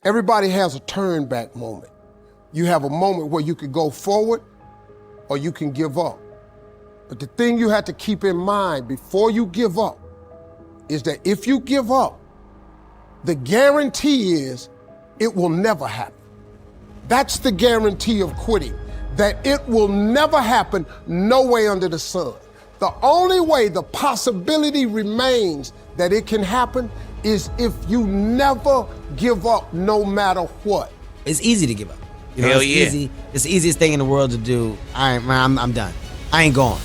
Everybody has a turn back moment. You have a moment where you could go forward or you can give up. But the thing you have to keep in mind before you give up is that if you give up, the guarantee is it will never happen. That's the guarantee of quitting, that it will never happen, no way under the sun. The only way the possibility remains that it can happen is if you never give up no matter what. It's easy to give up. Hell yeah. Easy. It's the easiest thing in the world to do. I'm done. I ain't going.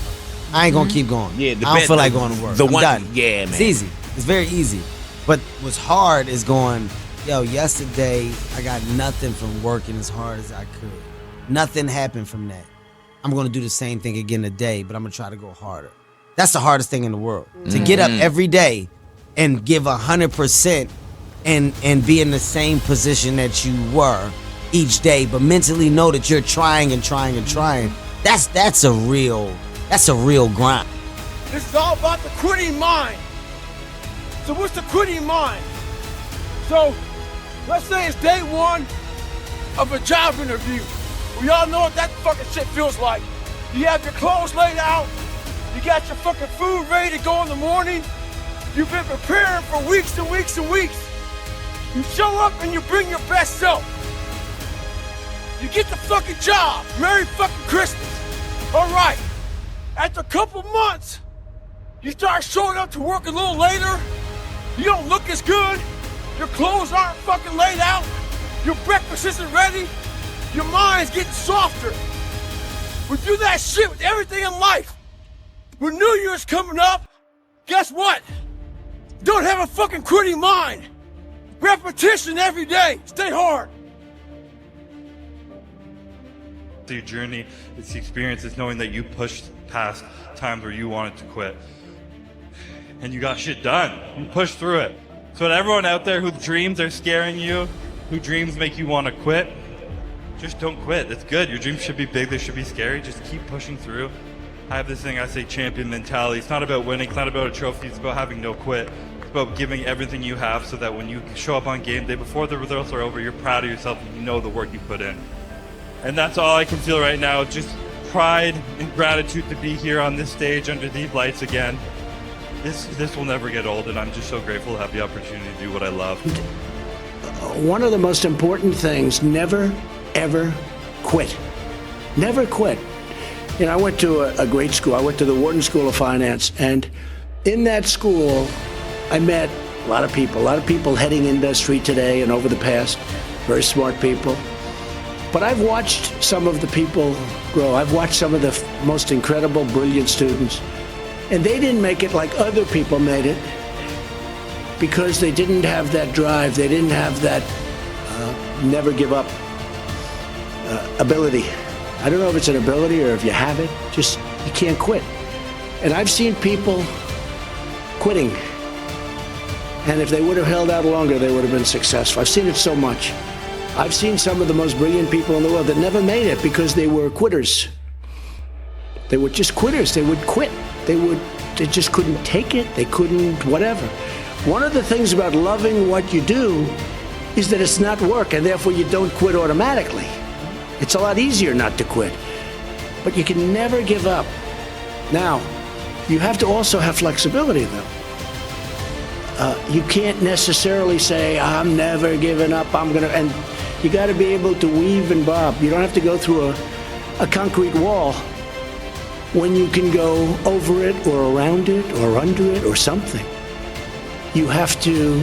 I ain't gonna keep going. Yeah, I don't feel like going to work. I'm done. Yeah, man. It's easy. It's very easy. But what's hard is going, yo, yesterday I got nothing from working as hard as I could. Nothing happened from that. I'm gonna do the same thing again today, but I'm gonna try to go harder. That's the hardest thing in the world. To get up every day and give 100% and be in the same position that you were each day, but mentally know that you're trying and trying and trying. That's a real grind. This is all about the quitting mind. So what's the quitting mind? So let's say it's day one of a job interview. We all know what that fucking shit feels like. You have your clothes laid out. You got your fucking food ready to go in the morning. You've been preparing for weeks and weeks and weeks. You show up and you bring your best self. You get the fucking job. Merry fucking Christmas. All right. After a couple months, you start showing up to work a little later. You don't look as good. Your clothes aren't fucking laid out. Your breakfast isn't ready. Your mind's getting softer. We do that shit with everything in life. When New Year's coming up, guess what? Don't have a fucking quitting mind. Repetition every day. Stay hard. Your journey, it's the experience, it's knowing that you pushed past times where you wanted to quit. And you got shit done. You pushed through it. So to everyone out there whose dreams are scaring you, whose dreams make you want to quit, just don't quit. It's good. Your dreams should be big, they should be scary. Just keep pushing through. I have this thing I say, champion mentality. It's not about winning, it's not about a trophy, it's about having no quit. It's about giving everything you have so that when you show up on game day, before the results are over, you're proud of yourself and you know the work you put in. And that's all I can feel right now, just pride and gratitude to be here on this stage under these lights again. This will never get old, and I'm just so grateful to have the opportunity to do what I love. One of the most important things, never, ever quit. Never quit. You know, I went to a great school. I went to the Wharton School of Finance, and in that school, I met a lot of people heading industry today and over the past, very smart people. But I've watched some of the people grow. I've watched some of the most incredible, brilliant students. And they didn't make it like other people made it because they didn't have that drive. They didn't have that never give up ability. I don't know if it's an ability or if you have it, just you can't quit. And I've seen people quitting. And if they would have held out longer, they would have been successful. I've seen it so much. I've seen some of the most brilliant people in the world that never made it because they were quitters. They were just quitters. They would quit. They just couldn't take it. They couldn't whatever. One of the things about loving what you do is that it's not work, and therefore you don't quit automatically. It's a lot easier not to quit. But you can never give up. Now, you have to also have flexibility, though. You can't necessarily say, I'm never giving up, and you got to be able to weave and bob. You don't have to go through a concrete wall when you can go over it or around it or under it or something. You have to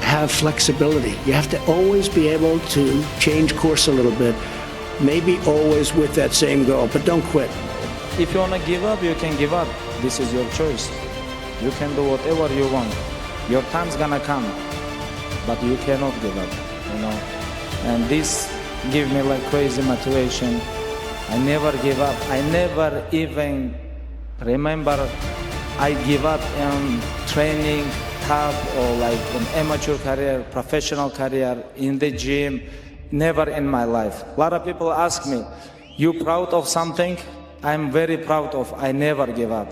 have flexibility. You have to always be able to change course a little bit, maybe always with that same goal, but don't quit. If you want to give up, you can give up. This is your choice. You can do whatever you want. Your time's gonna come, but you cannot give up, you know. And this gives me like crazy motivation. I never give up. I never even remember I give up in training, tough, or like an amateur career, professional career, in the gym. Never in my life. A lot of people ask me, you proud of something? I'm very proud of, I never give up.